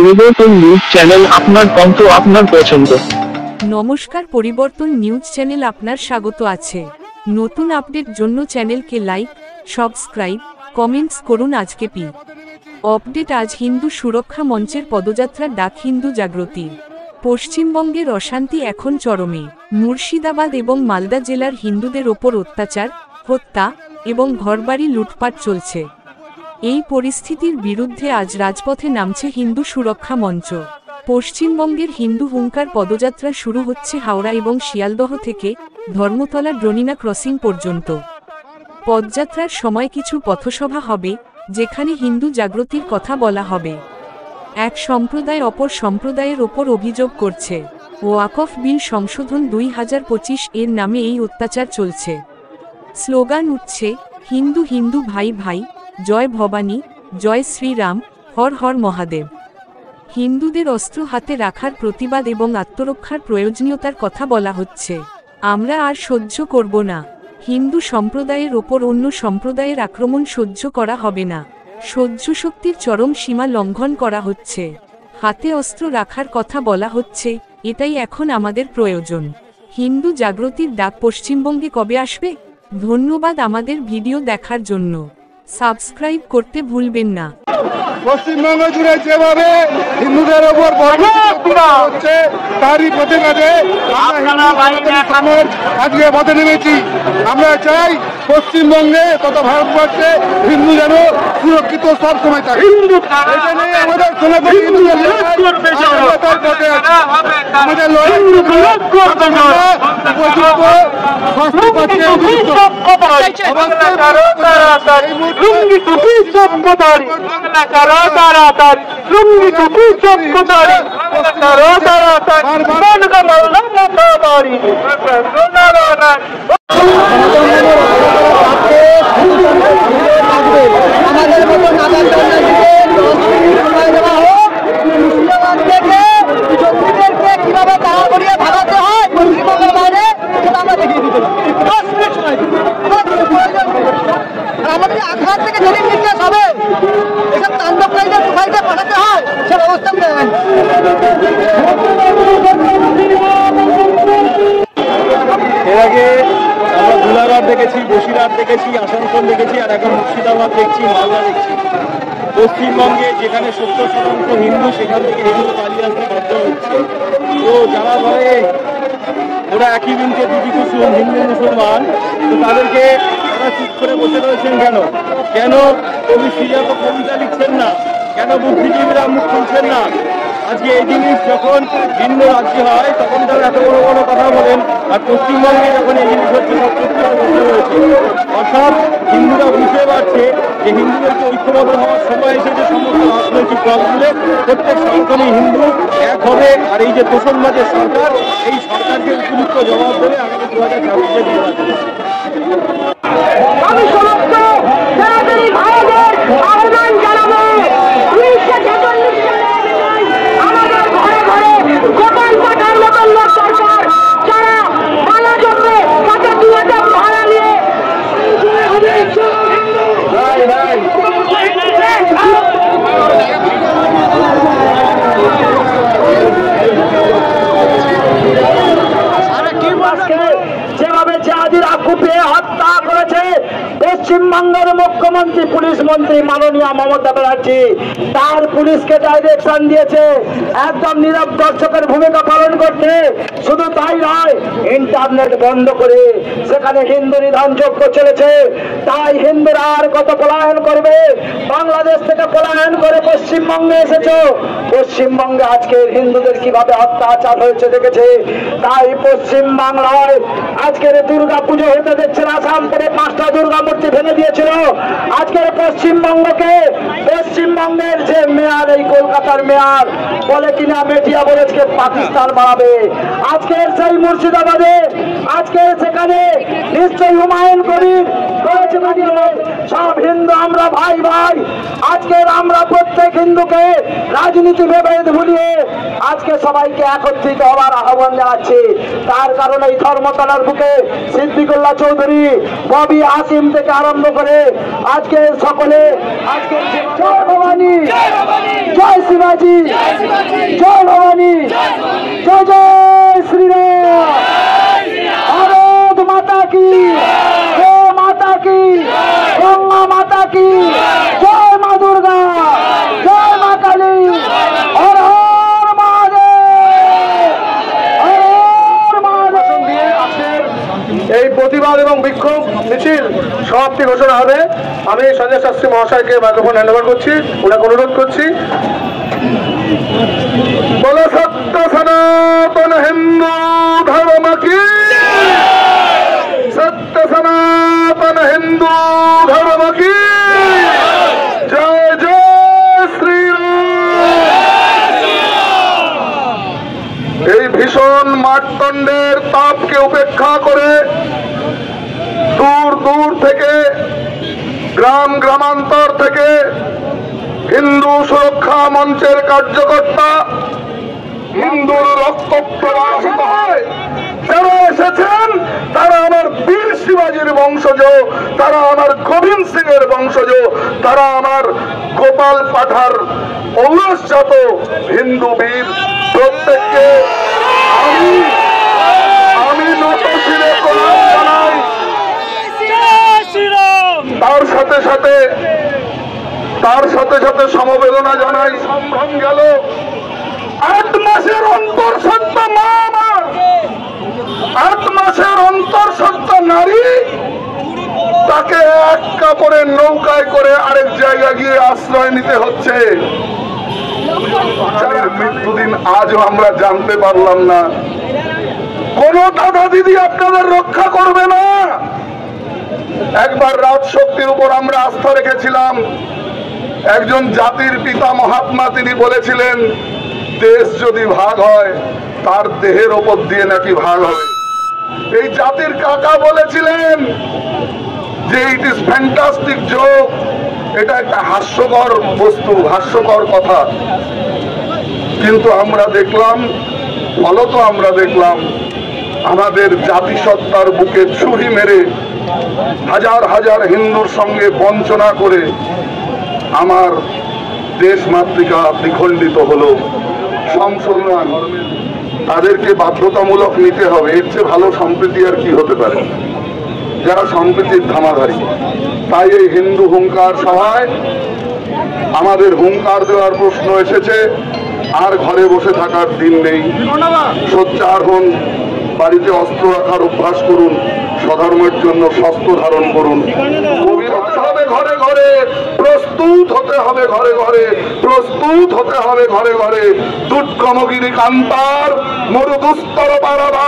পরিবর্তন news channel, আপনার কণ্ঠ আপনার পছন্দ। নমস্কার, পরিবর্তন নিউজ চ্যানেল আপনার স্বাগত আছে। নতুন আপডেট জন্য চ্যানেলকে লাইক, সাবস্ক্রাইব, কমেন্টস করুন। আজকে আপডেট। আজ হিন্দু সুরক্ষা মঞ্চের পদযাত্রার ডাক হিন্দু জাগ্রতি। পশ্চিমবঙ্গের অশান্তি এখন চরমে। মুর্শিদাবাদ এবং মালদা জেলার হিন্দুদের ওপর অত্যাচার, হত্যা এবং ঘরবাড়ি লুটপাট চলছে। এই পরিস্থিতির বিরুদ্ধে আজ রাজপথে নামছে হিন্দু সুরক্ষা মঞ্চ। পশ্চিমবঙ্গের হিন্দু হুঙ্কার পদযাত্রা শুরু হচ্ছে হাওড়া এবং শিয়ালদহ থেকে ধর্মতলা ড্রোনিনা ক্রসিং পর্যন্ত। পদযাত্রার সময় কিছু পথসভা হবে, যেখানে হিন্দু জাগ্রতির কথা বলা হবে। এক সম্প্রদায় অপর সম্প্রদায়ের ওপর অভিযোগ করছে ওয়াকফ বিল সংশোধন 2025 এর নামে এই অত্যাচার চলছে। স্লোগান উঠছে, হিন্দু হিন্দু ভাই ভাই, জয় ভবানী, জয় শ্রীরাম, হর হর মহাদেব। হিন্দুদের অস্ত্র হাতে রাখার প্রতিবাদ এবং আত্মরক্ষার প্রয়োজনীয়তার কথা বলা হচ্ছে। আমরা আর সহ্য করব না। হিন্দু সম্প্রদায়ের ওপর অন্য সম্প্রদায়ের আক্রমণ সহ্য করা হবে না। সহ্য শক্তির চরম সীমা লঙ্ঘন করা হচ্ছে। হাতে অস্ত্র রাখার কথা বলা হচ্ছে, এটাই এখন আমাদের প্রয়োজন। হিন্দু জাগ্রতির ডাক পশ্চিমবঙ্গে কবে আসবে? ধন্যবাদ আমাদের ভিডিও দেখার জন্য। সাবস্ক্রাইব করতে ভুলবেন না। পশ্চিমবঙ্গ জুড়ে যেভাবে হিন্দুদের ওপর হচ্ছে তারই প্রতিবাদে আজকে পথে নেমেছি। আমরা চাই পশ্চিমবঙ্গে তথা ভারতবর্ষে হিন্দু যেন সুরক্ষিত সব সময় থাকে। এখানে আমাদের সনাতনী হিন্দুদের আমাদের কিভাবে তাড়া করিয়ে ভাগাতে হয় পশ্চিমবঙ্গের বাইরে, সেটা আমরা দেখিয়ে দিতে আমাদের আঘাত থেকে যদি নির্দেশ হবে, এসব তাণ্ডবকারীদের কোথায় পাঠাতে হয় সে ব্যবস্থা নেবেন। এর আগে আমরা গোলাঘাট দেখেছি, বসিরহাট দেখেছি, আসানসোল দেখেছি, আর এখন মুর্শিদাবাদ দেখছি, মালদা দেখছি। পশ্চিমবঙ্গে যেখানে 70% হিন্দু, সেখান থেকে হিন্দু পালিয়ে আসতে বাধ্য হচ্ছে। তো যারা ধরে ওরা একই দিনকে দুটি কুসুম হিন্দু মুসলমান, তো তাদেরকে তারা চুপ করে বসে রয়েছেন কেন? কেন কবি শ্রীজাত কবিতা লিখছেন না? কেন বুদ্ধিজীবীরা মুখ খুলছেন না? আজকে এই জিনিস যখন ভিন্ন রাজ্য হয় তখন তারা এত বড় বড় কথা বলেন, আর পশ্চিমবঙ্গে যখন এই জিনিস হচ্ছে বসে রয়েছে। অর্থাৎ হিন্দুরা বুঝতে পারছে যে হিন্দুদেরকে ঐক্যবদ্ধ হওয়ার সময় এসেছে। সমস্ত রাজনৈতিক দলগুলো প্রত্যেক সনাতনী হিন্দু এক হবে, আর এই যে তোষণবাজের সরকার, এই সরকারকে উপযুক্ত জবাব দেবে আগামী 2026 নির্বাচনে। আমি সমস্ত সনাতনী ভাইদের আহ্বান জানাবো, 1946 আমাদের ঘরে ঘরে গোপাল পাঠার মতন লোক সরকার, যারা মালা জমবে তাতে 2000 ভাড়া নিয়ে যেভাবে জাতির আকুপে হত্যা করেছে পশ্চিমবঙ্গের মুখ্যমন্ত্রী, পুলিশ মন্ত্রী মাননীয় মমতা ব্যানার্জি, তার পুলিশকে ডাইরেকশন দিয়েছে একদম নীরব দর্শকের ভূমিকা পালন করতে। শুধু তাই নয়, ইন্টারনেট বন্ধ করে সেখানে হিন্দু নিধন যজ্ঞ চলেছে। তাই হিন্দুরা আর কত পলায়ন করবে? বাংলাদেশ থেকে পলায়ন করে পশ্চিমবঙ্গে এসেছো। পশ্চিমবঙ্গে আজকের হিন্দুদের কিভাবে অত্যাচার হয়েছে দেখেছে। তাই পশ্চিম বাংলায় আজকের দুর্গা পুজো হতে দেখছেন, আসামপুরে 5টা দুর্গা মূর্তি ভেঙে দিয়েছিল। আজকের পশ্চিমবঙ্গকে, পশ্চিমবঙ্গের যে মেয়র, এই কলকাতার মেয়র বলে কিনা মিডিয়া বলেছে পাকিস্তান বানাবে। আজকের সেই মুর্শিদাবাদে আজকের সেখানে নিশ্চয়ই হুমায়ুন কবির বলেছে সব হিন্দু আমরা ভাই ভাই। আজকের আমরা প্রত্যেক হিন্দুকে রাজনীতি বিভেদ ভুলিয়ে আজকে সবাইকে একত্রিত হওয়ার আহ্বান জানাচ্ছি। তার কারণে এই ধর্মতলার বুকে সিদ্দিকুল্লাহ চৌধুরী, ববি আসিম থেকে আরম্ভ করে আজকে সকলে আজকে জয় ভবানী, জয় শিবাজি, জয় ভবানী, জয় জয় শ্রীরাম, ভারত মাতা কি, গো মাতা কি, গঙ্গা মাতা কি, জয় মা দুর্গা, জয় মা কালী, হর হর মহাদেব, হর হর মহাদেব। এই প্রতিবাদ এবং বিক্ষোভ মিছিল সমাপ্তি ঘোষণা হবে। আমি সঞ্জয় শাস্ত্রী মহাশয়কে মাইক্রোফোন হ্যান্ডওভার করছি, ওনাকে অনুরোধ করছি। বলো সত্য সনাতন হিন্দু ধর্ম কি, সত্য সনাতন হিন্দু ধর্ম কি, জয় জয় শ্রীরাম। এই ভীষণ মারদণ্ডের তাপকে উপেক্ষা করে দূর দূর থেকে, গ্রাম গ্রামান্তর থেকে হিন্দু সুরক্ষা মঞ্চের কার্যকর্তা, হিন্দুর রক্ত প্রবাহিত হয় যারা এসেছেন, তারা আমার বীর শিবাজির বংশজ, তারা আমার গোবিন্দ সিং এর বংশজ, তারা আমার গোপাল পাঠার ঔরসজাত হিন্দু বীর। প্রত্যেককে আমি নত শিরে প্রণাম জানাই। তার সাথে সাথে সমবেদনা জানাই। সম্ভ্রম গেল 8 মাসের অন্তঃসত্ত্বা মা আমার, 8 মাসের অন্তঃসত্ত্বা নারী, তাকে এক কাপড়ের নৌকায় করে আরেক জায়গা গিয়ে আশ্রয় নিতে হচ্ছে। যার মৃত্যুদিন আজও আমরা জানতে পারলাম না। কোন দাদা দিদি আপনাদের রক্ষা করবে না। একবার রাজশক্তির উপর আমরা আস্থা রেখেছিলাম। একজন জাতির পিতা মহাত্মা তিনি বলেছিলেন, দেশ যদি ভাগ হয় তার দেহের ওপর দিয়ে নাকি ভাগ হবে। এই জাতির কাকা বলেছিলেন যে ইট ইজ ফ্যান্টাস্টিক জোক, এটা একটা হাস্যকর বস্তু, হাস্যকর কথা। কিন্তু আমরা দেখলাম, ফলত আমরা দেখলাম আমাদের জাতিসত্তার বুকে ছুরি মেরে হাজার হাজার হিন্দুর সঙ্গে বঞ্চনা করে আমার দেশ মাতৃকা দ্বিখণ্ডিত হলো। সংশোধন তাদেরকে বাধ্যতামূলক নিতে হবে। এর চেয়ে ভালো সম্প্রীতি আর কি হতে পারে, যারা সম্প্রীতির ধামাধারী। তাই এই হিন্দু হুঙ্কার সভায় আমাদের হুঙ্কার দেওয়ার প্রশ্ন এসেছে। আর ঘরে বসে থাকার দিন নেই, সোচ্চার হন, বাড়িতে অস্ত্র রাখার অভ্যাস করুন, স্বধর্মের জন্য শস্ত্র ধারণ করুন। ঘরে ঘরে প্রস্তুত হতে হবে, ঘরে ঘরে প্রস্তুত হতে হবে, ঘরে ঘরে দুর্গমগিরি কান্তার মরুদুস্তর পারাবার